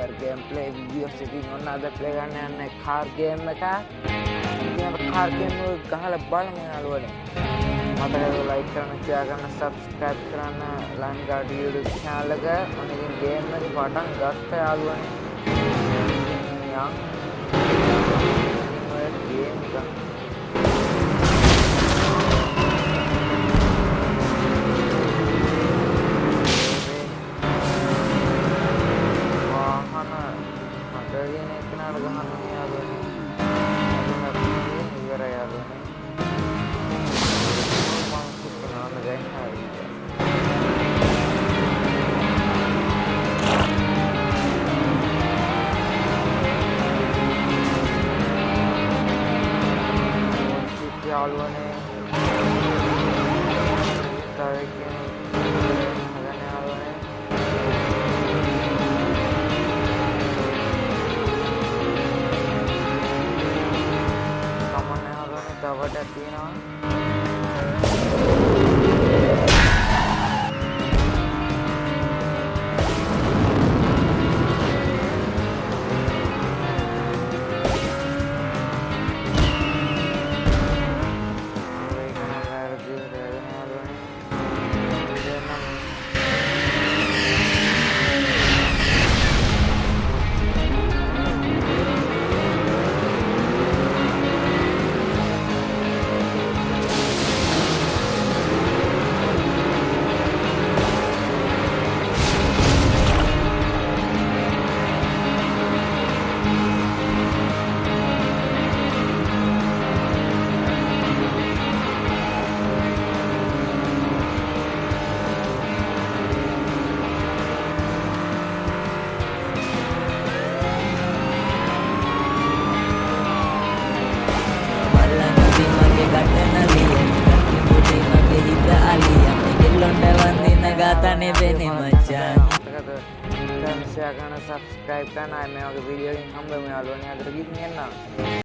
multiplayer gameplay videos ඉතින් ඔන්න අද play කරන්න යන්නේ car game එක. ඉතින් car game එක ගහලා බලමු යාළුවනේ. මතකද like කරන්න, share කරන්න, subscribe කරන්න ලංකාඩ YouTube channel එක. ඔන්න ඉතින් game එක පටන් ගත්ත යාළුවනේ. යම් game එක ගාතනේ වෙන්නේ මචං. share කරන්න, subscribe කරන්න. මේ වගේ වීඩියෝ එකකින් හම්බෙමු යාළුවනේ. අදට ගිහින් එන්න.